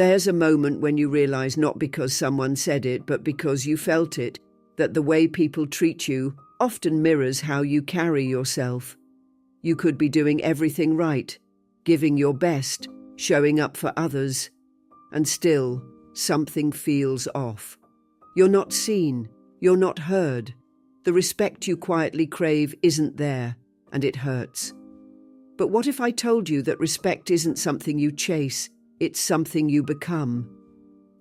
There's a moment when you realize, not because someone said it, but because you felt it, that the way people treat you often mirrors how you carry yourself. You could be doing everything right, giving your best, showing up for others, and still something feels off. You're not seen, you're not heard. The respect you quietly crave isn't there, and it hurts. But what if I told you that respect isn't something you chase, it's something you become?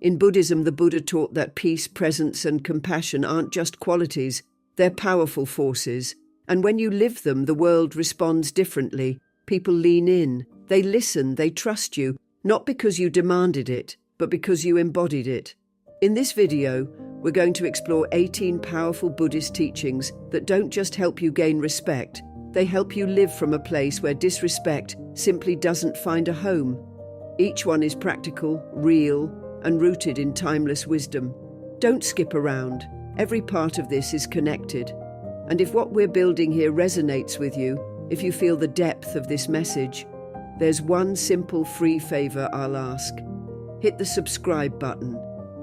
In Buddhism, the Buddha taught that peace, presence, and compassion aren't just qualities, they're powerful forces. And when you live them, the world responds differently. People lean in, they listen, they trust you, not because you demanded it, but because you embodied it. In this video, we're going to explore 18 powerful Buddhist teachings that don't just help you gain respect, they help you live from a place where disrespect simply doesn't find a home. Each one is practical, real, and rooted in timeless wisdom. Don't skip around. Every part of this is connected. And if what we're building here resonates with you, if you feel the depth of this message, there's one simple free favor I'll ask. Hit the subscribe button.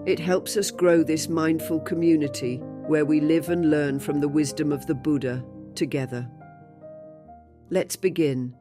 It helps us grow this mindful community where we live and learn from the wisdom of the Buddha together. Let's begin.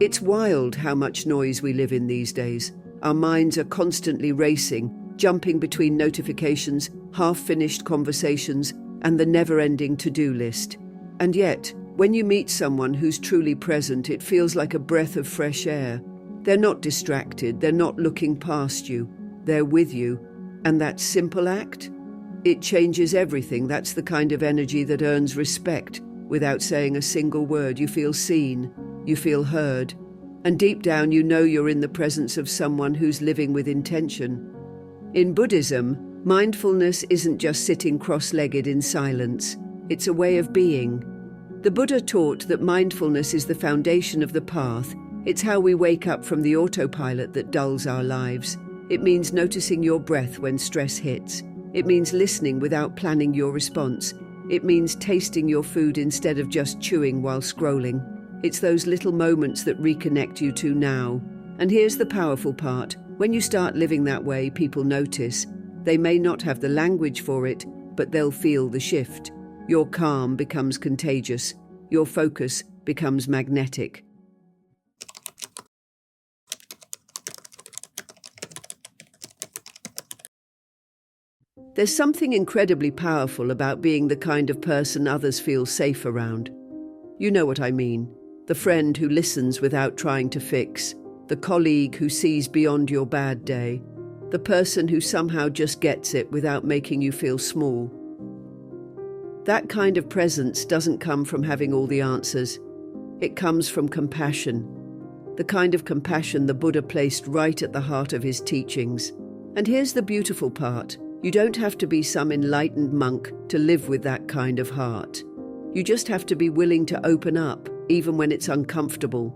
It's wild how much noise we live in these days. Our minds are constantly racing, jumping between notifications, half-finished conversations, and the never-ending to-do list. And yet, when you meet someone who's truly present, it feels like a breath of fresh air. They're not distracted, they're not looking past you, they're with you. And that simple act? It changes everything. That's the kind of energy that earns respect without saying a single word. You feel seen, you feel heard, and deep down you know you're in the presence of someone who's living with intention. In Buddhism, mindfulness isn't just sitting cross-legged in silence, it's a way of being. The Buddha taught that mindfulness is the foundation of the path. It's how we wake up from the autopilot that dulls our lives. It means noticing your breath when stress hits. It means listening without planning your response. It means tasting your food instead of just chewing while scrolling. It's those little moments that reconnect you to now. And here's the powerful part. When you start living that way, people notice. They may not have the language for it, but they'll feel the shift. Your calm becomes contagious. Your focus becomes magnetic. There's something incredibly powerful about being the kind of person others feel safe around. You know what I mean. The friend who listens without trying to fix. The colleague who sees beyond your bad day. The person who somehow just gets it without making you feel small. That kind of presence doesn't come from having all the answers. It comes from compassion. The kind of compassion the Buddha placed right at the heart of his teachings. And here's the beautiful part. You don't have to be some enlightened monk to live with that kind of heart. You just have to be willing to open up, even when it's uncomfortable.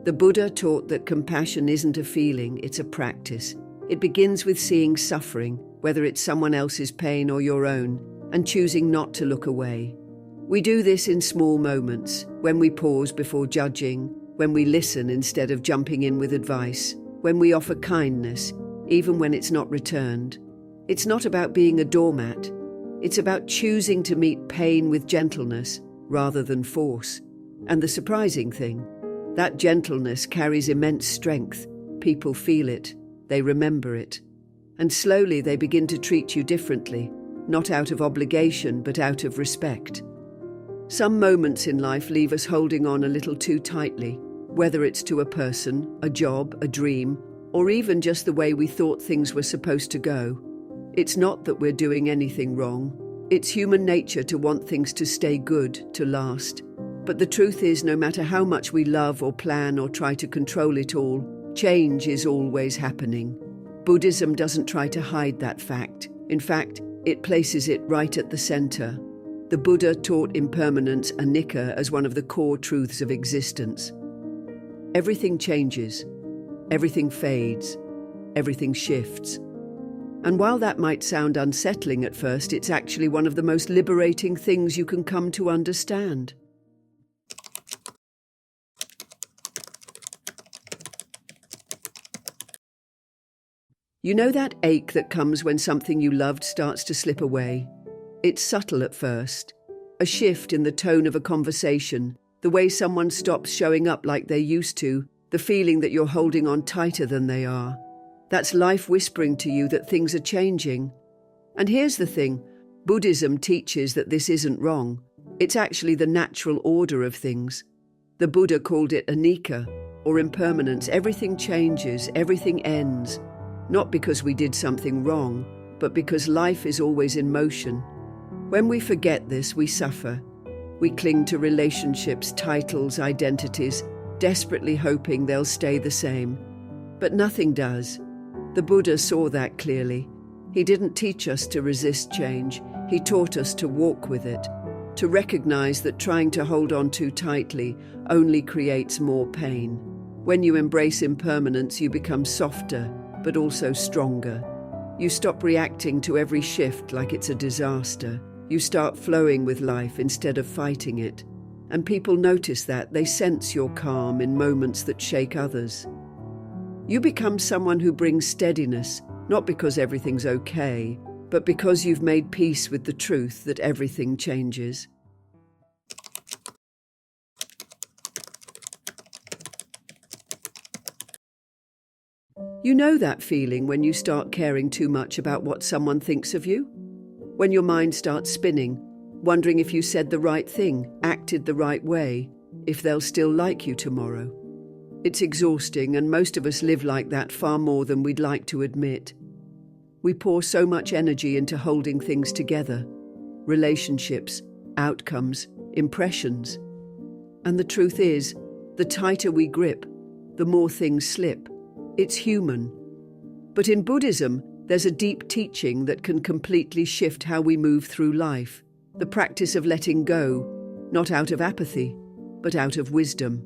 The Buddha taught that compassion isn't a feeling, it's a practice. It begins with seeing suffering, whether it's someone else's pain or your own, and choosing not to look away. We do this in small moments, when we pause before judging, when we listen instead of jumping in with advice, when we offer kindness, even when it's not returned. It's not about being a doormat. It's about choosing to meet pain with gentleness rather than force. And the surprising thing, that gentleness carries immense strength. People feel it, they remember it. And slowly they begin to treat you differently, not out of obligation, but out of respect. Some moments in life leave us holding on a little too tightly, whether it's to a person, a job, a dream, or even just the way we thought things were supposed to go. It's not that we're doing anything wrong. It's human nature to want things to stay good, to last. But the truth is, no matter how much we love or plan or try to control it all, change is always happening. Buddhism doesn't try to hide that fact. In fact, it places it right at the center. The Buddha taught impermanence, anicca, as one of the core truths of existence. Everything changes, everything fades, everything shifts. And while that might sound unsettling at first, it's actually one of the most liberating things you can come to understand. You know that ache that comes when something you loved starts to slip away? It's subtle at first. A shift in the tone of a conversation, the way someone stops showing up like they used to, the feeling that you're holding on tighter than they are. That's life whispering to you that things are changing. And here's the thing, Buddhism teaches that this isn't wrong. It's actually the natural order of things. The Buddha called it anicca, or impermanence. Everything changes, everything ends. Not because we did something wrong, but because life is always in motion. When we forget this, we suffer. We cling to relationships, titles, identities, desperately hoping they'll stay the same. But nothing does. The Buddha saw that clearly. He didn't teach us to resist change. He taught us to walk with it, to recognize that trying to hold on too tightly only creates more pain. When you embrace impermanence, you become softer, but also stronger. You stop reacting to every shift like it's a disaster. You start flowing with life instead of fighting it. And people notice that. They sense your calm in moments that shake others. You become someone who brings steadiness, not because everything's okay, but because you've made peace with the truth that everything changes. You know that feeling when you start caring too much about what someone thinks of you? When your mind starts spinning, wondering if you said the right thing, acted the right way, if they'll still like you tomorrow. It's exhausting, and most of us live like that far more than we'd like to admit. We pour so much energy into holding things together, relationships, outcomes, impressions. And the truth is, the tighter we grip, the more things slip. It's human. But in Buddhism, there's a deep teaching that can completely shift how we move through life. The practice of letting go, not out of apathy, but out of wisdom.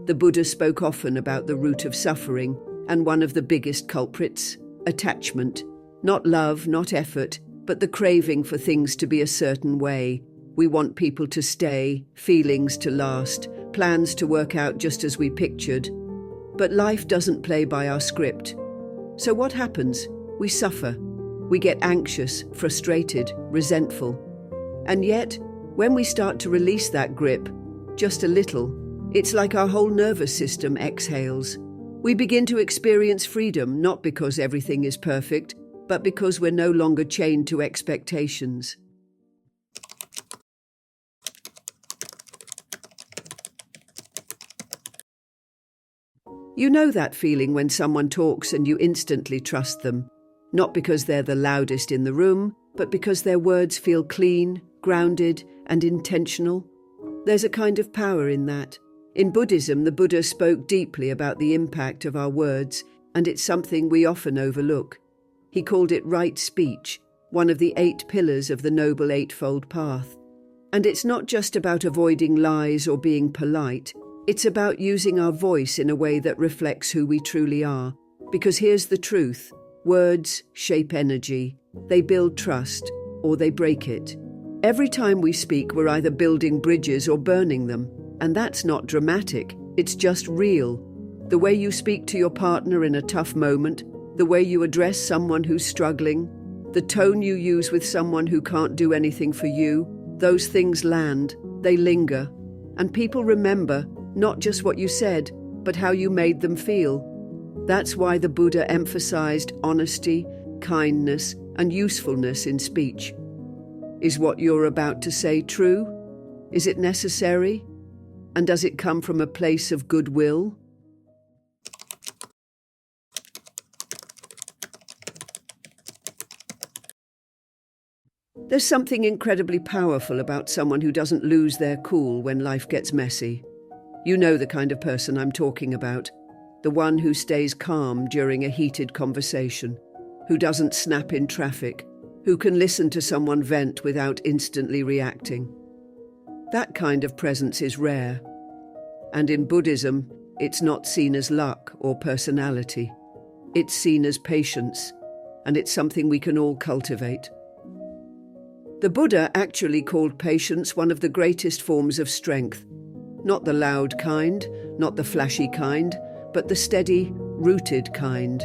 The Buddha spoke often about the root of suffering, and one of the biggest culprits, attachment. Not love, not effort, but the craving for things to be a certain way. We want people to stay, feelings to last, plans to work out just as we pictured. But life doesn't play by our script. So what happens? We suffer. We get anxious, frustrated, resentful. And yet, when we start to release that grip, just a little, it's like our whole nervous system exhales. We begin to experience freedom, not because everything is perfect, but because we're no longer chained to expectations. You know that feeling when someone talks and you instantly trust them, not because they're the loudest in the room, but because their words feel clean, grounded, and intentional. There's a kind of power in that. In Buddhism, the Buddha spoke deeply about the impact of our words, and it's something we often overlook. He called it right speech, one of the 8 pillars of the Noble Eightfold Path. And it's not just about avoiding lies or being polite. It's about using our voice in a way that reflects who we truly are. Because here's the truth. Words shape energy. They build trust, or they break it. Every time we speak, we're either building bridges or burning them. And that's not dramatic. It's just real. The way you speak to your partner in a tough moment, the way you address someone who's struggling, the tone you use with someone who can't do anything for you, those things land, they linger. And people remember not just what you said, but how you made them feel. That's why the Buddha emphasized honesty, kindness, and usefulness in speech. Is what you're about to say true? Is it necessary? And does it come from a place of goodwill? There's something incredibly powerful about someone who doesn't lose their cool when life gets messy. You know the kind of person I'm talking about. The one who stays calm during a heated conversation, who doesn't snap in traffic, who can listen to someone vent without instantly reacting. That kind of presence is rare. And in Buddhism, it's not seen as luck or personality. It's seen as patience, and it's something we can all cultivate. The Buddha actually called patience one of the greatest forms of strength. Not the loud kind, not the flashy kind, but the steady, rooted kind.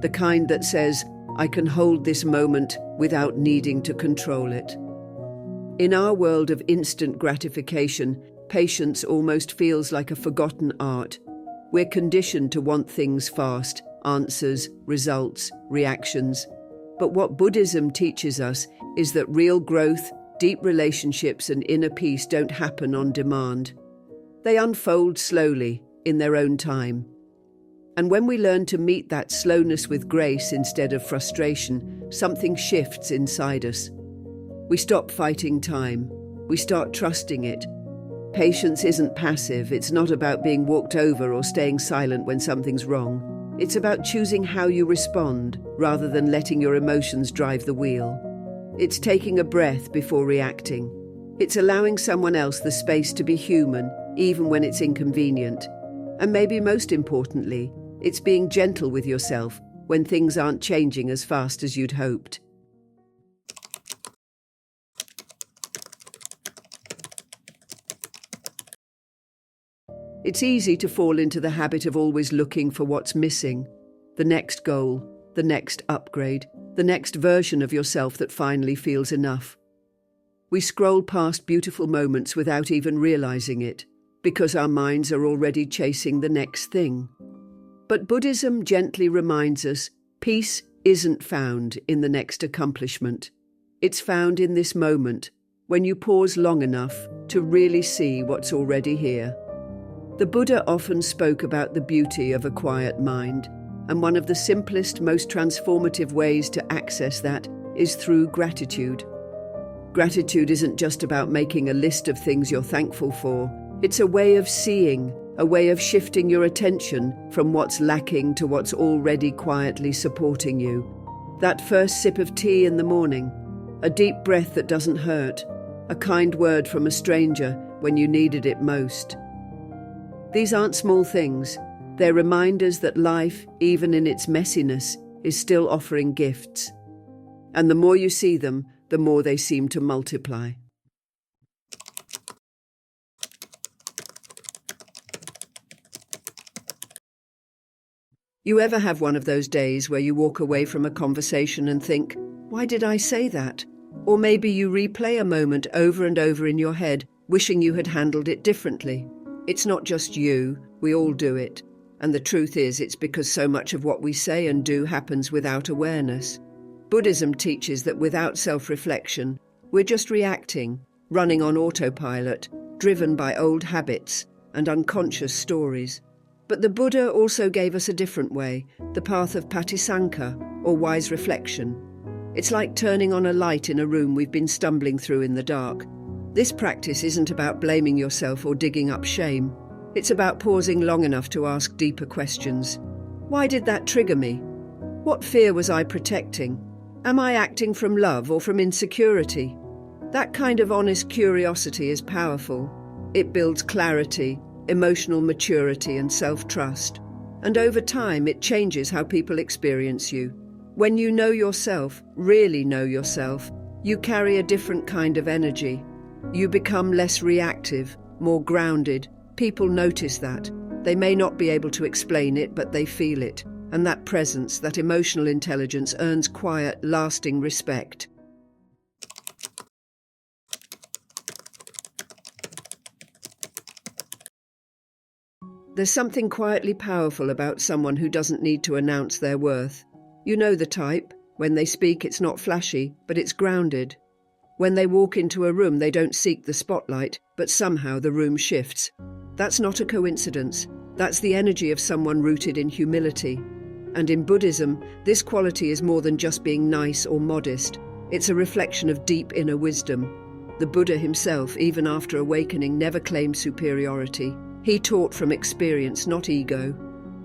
the kind that says, I can hold this moment without needing to control it. In our world of instant gratification, patience almost feels like a forgotten art. We're conditioned to want things fast, answers, results, reactions. But what Buddhism teaches us is that real growth, deep relationships, and inner peace don't happen on demand. They unfold slowly, in their own time. And when we learn to meet that slowness with grace instead of frustration, something shifts inside us. We stop fighting time. We start trusting it. Patience isn't passive. It's not about being walked over or staying silent when something's wrong. It's about choosing how you respond, rather than letting your emotions drive the wheel. It's taking a breath before reacting. It's allowing someone else the space to be human, even when it's inconvenient. And maybe most importantly, it's being gentle with yourself when things aren't changing as fast as you'd hoped. It's easy to fall into the habit of always looking for what's missing, the next goal, the next upgrade, the next version of yourself that finally feels enough. We scroll past beautiful moments without even realizing it, because our minds are already chasing the next thing. But Buddhism gently reminds us, peace isn't found in the next accomplishment. It's found in this moment, when you pause long enough to really see what's already here. The Buddha often spoke about the beauty of a quiet mind, and one of the simplest, most transformative ways to access that is through gratitude. Gratitude isn't just about making a list of things you're thankful for. It's a way of seeing, a way of shifting your attention from what's lacking to what's already quietly supporting you. That first sip of tea in the morning, a deep breath that doesn't hurt, a kind word from a stranger when you needed it most. These aren't small things. They're reminders that life, even in its messiness, is still offering gifts. And the more you see them, the more they seem to multiply. You ever have one of those days where you walk away from a conversation and think, why did I say that? Or maybe you replay a moment over and over in your head, wishing you had handled it differently. It's not just you, we all do it. And the truth is, it's because so much of what we say and do happens without awareness. Buddhism teaches that without self-reflection, we're just reacting, running on autopilot, driven by old habits and unconscious stories. But the Buddha also gave us a different way, the path of patisanka, or wise reflection. It's like turning on a light in a room we've been stumbling through in the dark. This practice isn't about blaming yourself or digging up shame. It's about pausing long enough to ask deeper questions. Why did that trigger me? What fear was I protecting? Am I acting from love or from insecurity? That kind of honest curiosity is powerful. It builds clarity, emotional maturity, and self-trust. And over time, it changes how people experience you. When you know yourself, really know yourself, you carry a different kind of energy. You become less reactive, more grounded. People notice that. They may not be able to explain it, but they feel it. And that presence, that emotional intelligence earns quiet, lasting respect. There's something quietly powerful about someone who doesn't need to announce their worth. You know the type. When they speak, it's not flashy, but it's grounded. When they walk into a room, they don't seek the spotlight, but somehow the room shifts. That's not a coincidence. That's the energy of someone rooted in humility. And in Buddhism, this quality is more than just being nice or modest. It's a reflection of deep inner wisdom. The Buddha himself, even after awakening, never claimed superiority. He taught from experience, not ego.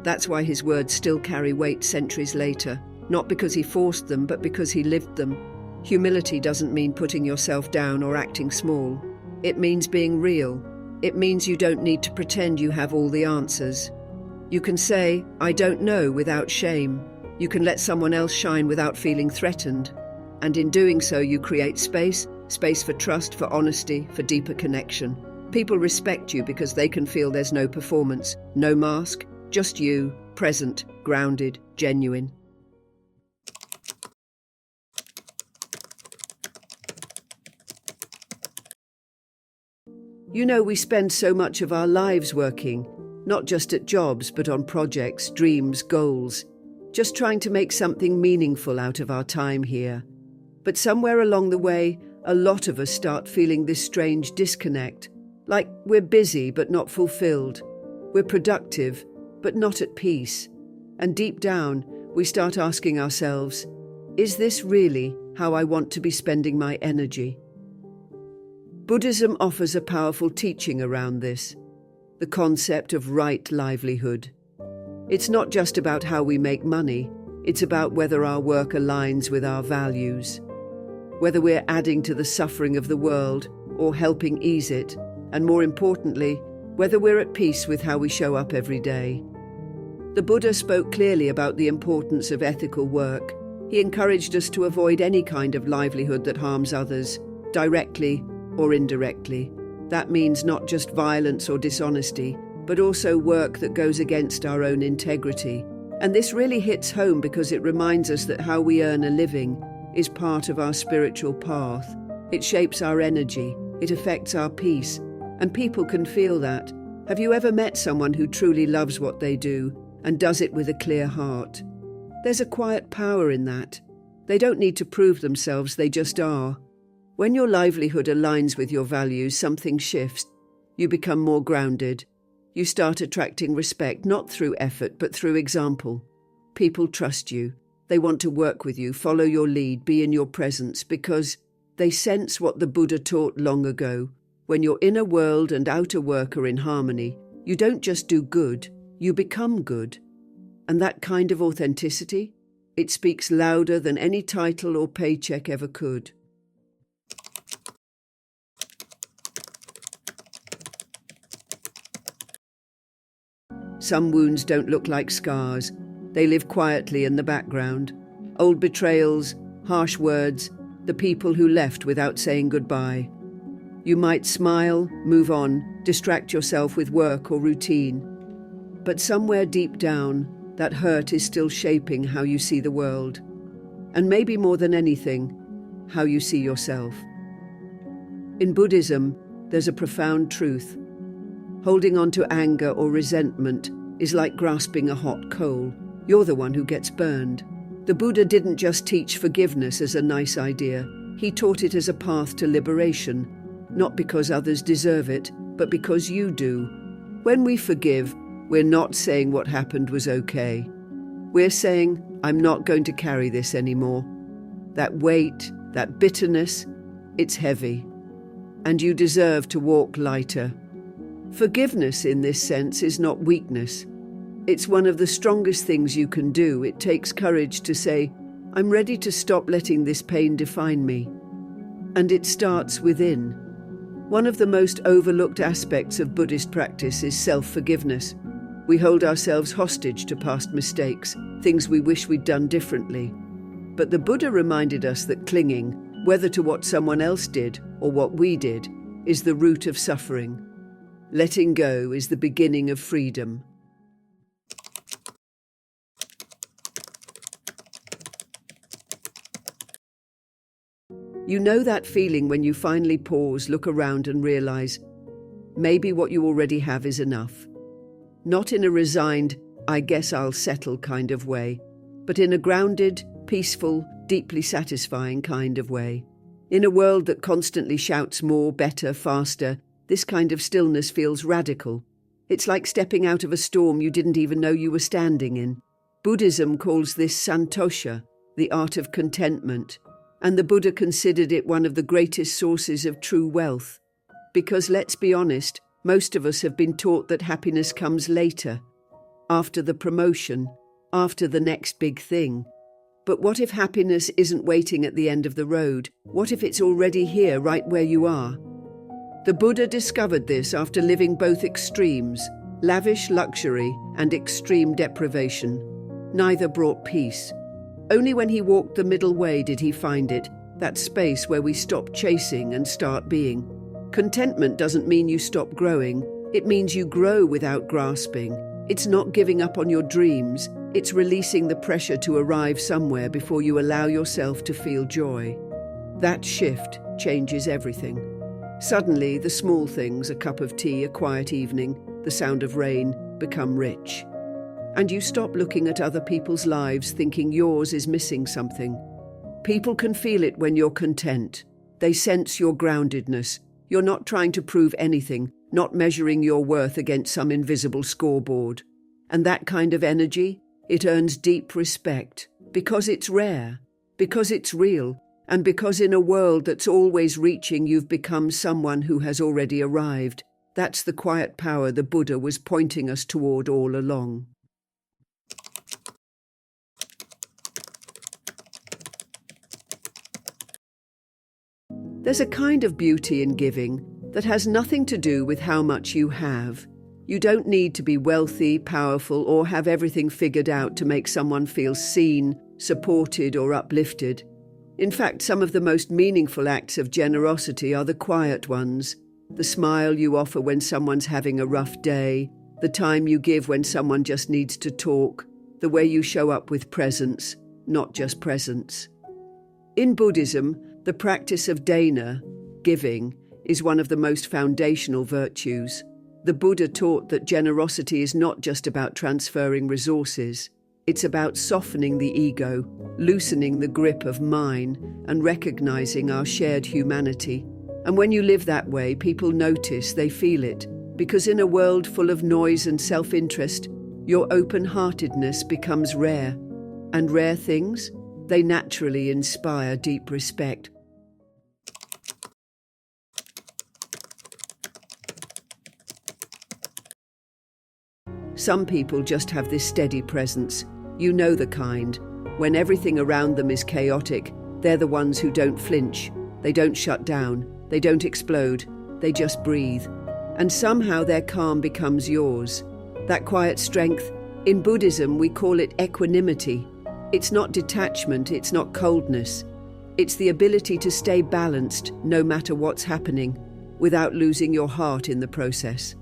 That's why his words still carry weight centuries later, not because he forced them, but because he lived them. Humility doesn't mean putting yourself down or acting small. It means being real. It means you don't need to pretend you have all the answers. You can say, I don't know, without shame. You can let someone else shine without feeling threatened. And in doing so, you create space for trust, for honesty, for deeper connection. People respect you because they can feel there's no performance, no mask, just you, present, grounded, genuine. You know, we spend so much of our lives working, not just at jobs, but on projects, dreams, goals, just trying to make something meaningful out of our time here. But somewhere along the way, a lot of us start feeling this strange disconnect, like we're busy but not fulfilled. We're productive but not at peace. And deep down, we start asking ourselves, is this really how I want to be spending my energy? Buddhism offers a powerful teaching around this, the concept of right livelihood. It's not just about how we make money, it's about whether our work aligns with our values, whether we're adding to the suffering of the world or helping ease it, and more importantly, whether we're at peace with how we show up every day. The Buddha spoke clearly about the importance of ethical work. He encouraged us to avoid any kind of livelihood that harms others, directly or indirectly. That means not just violence or dishonesty, but also work that goes against our own integrity. And this really hits home because it reminds us that how we earn a living is part of our spiritual path. It shapes our energy, it affects our peace, and people can feel that. Have you ever met someone who truly loves what they do and does it with a clear heart? There's a quiet power in that. They don't need to prove themselves, they just are. When your livelihood aligns with your values, something shifts. You become more grounded. You start attracting respect, not through effort, but through example. People trust you. They want to work with you, follow your lead, be in your presence, because they sense what the Buddha taught long ago. When your inner world and outer work are in harmony, you don't just do good, you become good. And that kind of authenticity, it speaks louder than any title or paycheck ever could. Some wounds don't look like scars. They live quietly in the background. Old betrayals, harsh words, the people who left without saying goodbye. You might smile, move on, distract yourself with work or routine. But somewhere deep down, that hurt is still shaping how you see the world. And maybe more than anything, how you see yourself. In Buddhism, there's a profound truth. Holding on to anger or resentment is like grasping a hot coal. You're the one who gets burned. The Buddha didn't just teach forgiveness as a nice idea. He taught it as a path to liberation, not because others deserve it, but because you do. When we forgive, we're not saying what happened was okay. We're saying, I'm not going to carry this anymore. That weight, that bitterness, it's heavy. And you deserve to walk lighter. Forgiveness in this sense is not weakness. It's one of the strongest things you can do. It takes courage to say, I'm ready to stop letting this pain define me. And it starts within. One of the most overlooked aspects of Buddhist practice is self-forgiveness. We hold ourselves hostage to past mistakes, things we wish we'd done differently. But the Buddha reminded us that clinging, whether to what someone else did or what we did, is the root of suffering. Letting go is the beginning of freedom. You know that feeling when you finally pause, look around and realize, maybe what you already have is enough. Not in a resigned, I guess I'll settle kind of way, but in a grounded, peaceful, deeply satisfying kind of way. In a world that constantly shouts more, better, faster, this kind of stillness feels radical. It's like stepping out of a storm you didn't even know you were standing in. Buddhism calls this santosha, the art of contentment, and the Buddha considered it one of the greatest sources of true wealth. Because let's be honest, most of us have been taught that happiness comes later, after the promotion, after the next big thing. But what if happiness isn't waiting at the end of the road? What if it's already here, right where you are? The Buddha discovered this after living both extremes, lavish luxury and extreme deprivation. Neither brought peace. Only when he walked the middle way did he find it, that space where we stop chasing and start being. Contentment doesn't mean you stop growing. It means you grow without grasping. It's not giving up on your dreams. It's releasing the pressure to arrive somewhere before you allow yourself to feel joy. That shift changes everything. Suddenly, the small things, a cup of tea, a quiet evening, the sound of rain, become rich. And you stop looking at other people's lives thinking yours is missing something. People can feel it when you're content. They sense your groundedness. You're not trying to prove anything, not measuring your worth against some invisible scoreboard. And that kind of energy, it earns deep respect, because it's rare, because it's real, and because in a world that's always reaching, you've become someone who has already arrived. That's the quiet power the Buddha was pointing us toward all along. There's a kind of beauty in giving that has nothing to do with how much you have. You don't need to be wealthy, powerful, or have everything figured out to make someone feel seen, supported, or uplifted. In fact, some of the most meaningful acts of generosity are the quiet ones. The smile you offer when someone's having a rough day, the time you give when someone just needs to talk, the way you show up with presence, not just presence. In Buddhism, the practice of dana, giving, is one of the most foundational virtues. The Buddha taught that generosity is not just about transferring resources. It's about softening the ego, loosening the grip of mine, and recognizing our shared humanity. And when you live that way, people notice, they feel it, because in a world full of noise and self-interest, your open-heartedness becomes rare. And rare things? They naturally inspire deep respect. Some people just have this steady presence. You know the kind. When everything around them is chaotic, they're the ones who don't flinch. They don't shut down. They don't explode. They just breathe. And somehow their calm becomes yours. That quiet strength, in Buddhism we call it equanimity. It's not detachment, it's not coldness. It's the ability to stay balanced no matter what's happening, without losing your heart in the process.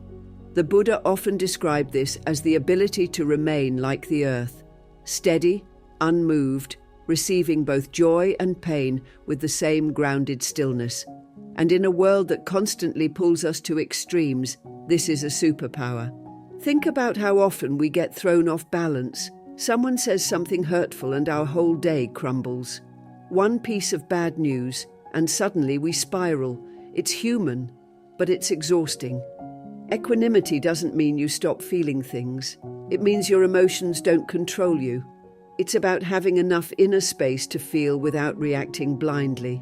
The Buddha often described this as the ability to remain like the earth, steady, unmoved, receiving both joy and pain with the same grounded stillness. And in a world that constantly pulls us to extremes, this is a superpower. Think about how often we get thrown off balance. Someone says something hurtful and our whole day crumbles. One piece of bad news, and suddenly we spiral. It's human, but it's exhausting. Equanimity doesn't mean you stop feeling things. It means your emotions don't control you. It's about having enough inner space to feel without reacting blindly.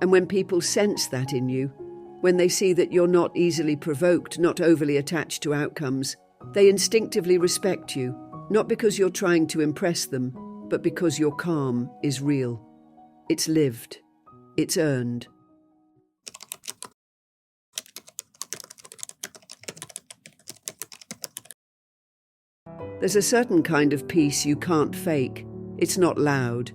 And when people sense that in you, when they see that you're not easily provoked, not overly attached to outcomes, they instinctively respect you. Not because you're trying to impress them, but because your calm is real. It's lived. It's earned. There's a certain kind of peace you can't fake. It's not loud.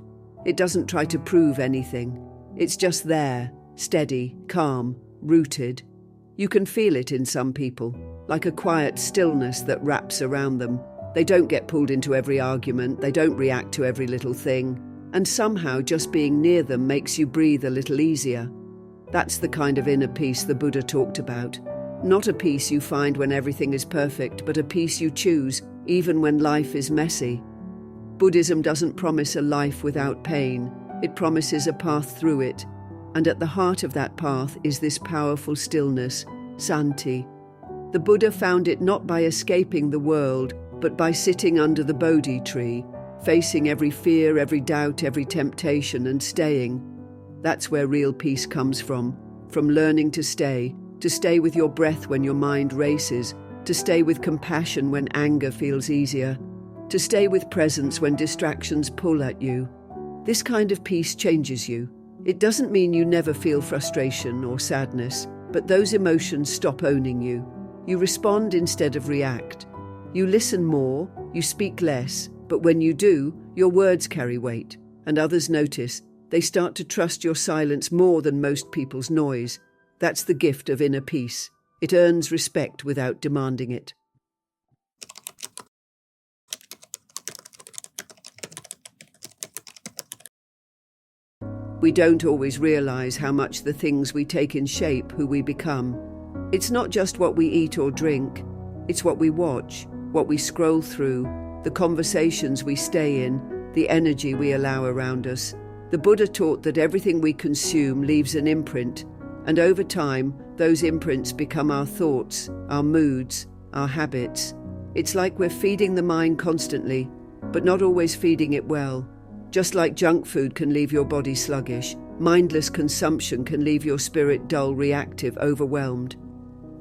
It doesn't try to prove anything. It's just there, steady, calm, rooted. You can feel it in some people, like a quiet stillness that wraps around them. They don't get pulled into every argument, they don't react to every little thing, and somehow just being near them makes you breathe a little easier. That's the kind of inner peace the Buddha talked about. Not a peace you find when everything is perfect, but a peace you choose, even when life is messy. Buddhism doesn't promise a life without pain, it promises a path through it, and at the heart of that path is this powerful stillness, Santi. The Buddha found it not by escaping the world, but by sitting under the Bodhi tree, facing every fear, every doubt, every temptation, and staying. That's where real peace comes from learning to stay with your breath when your mind races, to stay with compassion when anger feels easier, to stay with presence when distractions pull at you. This kind of peace changes you. It doesn't mean you never feel frustration or sadness, but those emotions stop owning you. You respond instead of react. You listen more, you speak less, but when you do, your words carry weight, and others notice. They start to trust your silence more than most people's noise. That's the gift of inner peace. It earns respect without demanding it. We don't always realize how much the things we take in shape who we become. It's not just what we eat or drink, it's what we watch, what we scroll through, the conversations we stay in, the energy we allow around us. The Buddha taught that everything we consume leaves an imprint, and over time, those imprints become our thoughts, our moods, our habits. It's like we're feeding the mind constantly, but not always feeding it well. Just like junk food can leave your body sluggish, mindless consumption can leave your spirit dull, reactive, overwhelmed.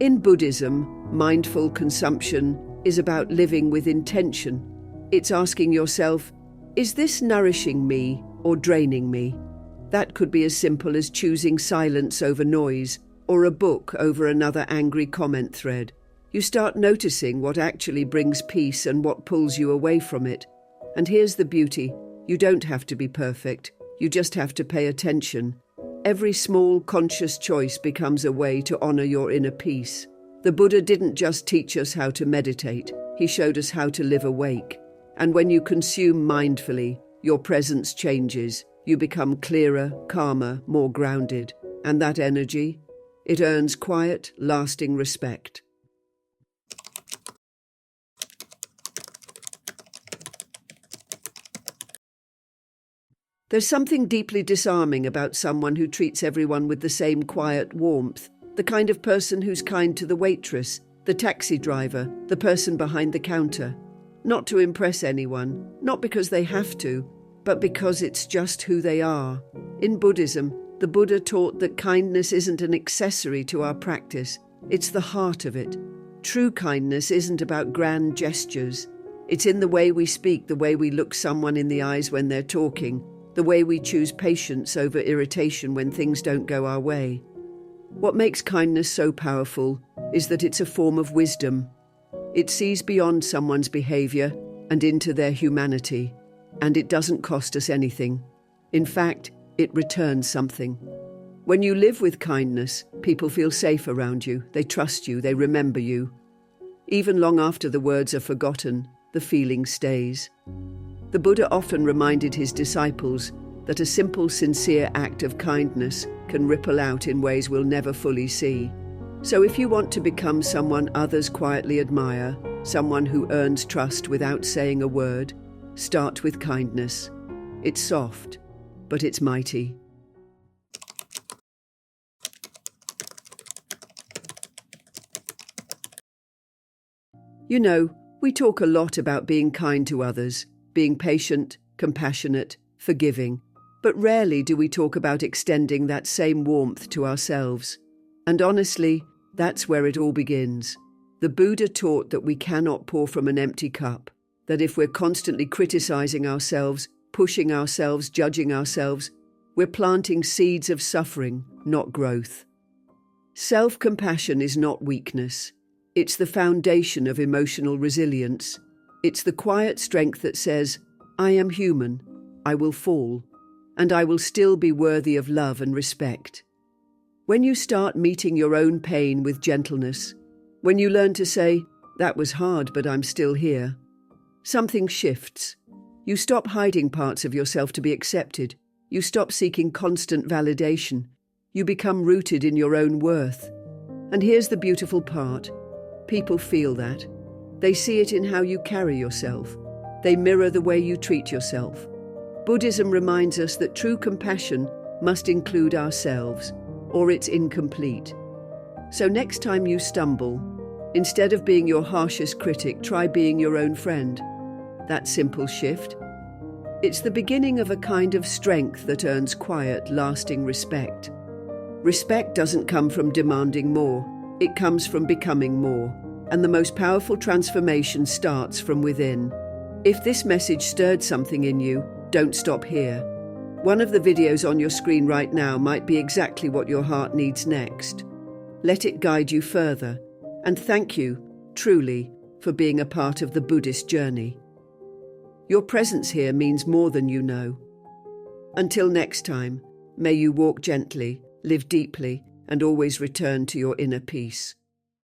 In Buddhism, mindful consumption is about living with intention. It's asking yourself, is this nourishing me or draining me? That could be as simple as choosing silence over noise, or a book over another angry comment thread. You start noticing what actually brings peace and what pulls you away from it. And here's the beauty. You don't have to be perfect. You just have to pay attention. Every small, conscious choice becomes a way to honor your inner peace. The Buddha didn't just teach us how to meditate. He showed us how to live awake. And when you consume mindfully, your presence changes. You become clearer, calmer, more grounded. And that energy, it earns quiet, lasting respect. There's something deeply disarming about someone who treats everyone with the same quiet warmth, the kind of person who's kind to the waitress, the taxi driver, the person behind the counter. Not to impress anyone, not because they have to, but because it's just who they are. In Buddhism, the Buddha taught that kindness isn't an accessory to our practice, it's the heart of it. True kindness isn't about grand gestures. It's in the way we speak, the way we look someone in the eyes when they're talking, the way we choose patience over irritation when things don't go our way. What makes kindness so powerful is that it's a form of wisdom. It sees beyond someone's behavior and into their humanity, and it doesn't cost us anything. In fact, it returns something. When you live with kindness, people feel safe around you, they trust you, they remember you. Even long after the words are forgotten, the feeling stays. The Buddha often reminded his disciples that a simple, sincere act of kindness can ripple out in ways we'll never fully see. So if you want to become someone others quietly admire, someone who earns trust without saying a word, start with kindness. It's soft, but it's mighty. You know, we talk a lot about being kind to others, being patient, compassionate, forgiving, but rarely do we talk about extending that same warmth to ourselves. And honestly, that's where it all begins. The Buddha taught that we cannot pour from an empty cup, that if we're constantly criticizing ourselves, pushing ourselves, judging ourselves, we're planting seeds of suffering, not growth. Self-compassion is not weakness. It's the foundation of emotional resilience. It's the quiet strength that says, I am human, I will fall, and I will still be worthy of love and respect. When you start meeting your own pain with gentleness, when you learn to say, that was hard, but I'm still here, something shifts. You stop hiding parts of yourself to be accepted. You stop seeking constant validation. You become rooted in your own worth. And here's the beautiful part. People feel that. They see it in how you carry yourself. They mirror the way you treat yourself. Buddhism reminds us that true compassion must include ourselves, or it's incomplete. So next time you stumble, instead of being your harshest critic, try being your own friend. That simple shift, it's the beginning of a kind of strength that earns quiet, lasting respect. Respect doesn't come from demanding more, it comes from becoming more. And the most powerful transformation starts from within. If this message stirred something in you, don't stop here. One of the videos on your screen right now might be exactly what your heart needs next. Let it guide you further. And thank you, truly, for being a part of the Buddhist journey. Your presence here means more than you know. Until next time, may you walk gently, live deeply, and always return to your inner peace.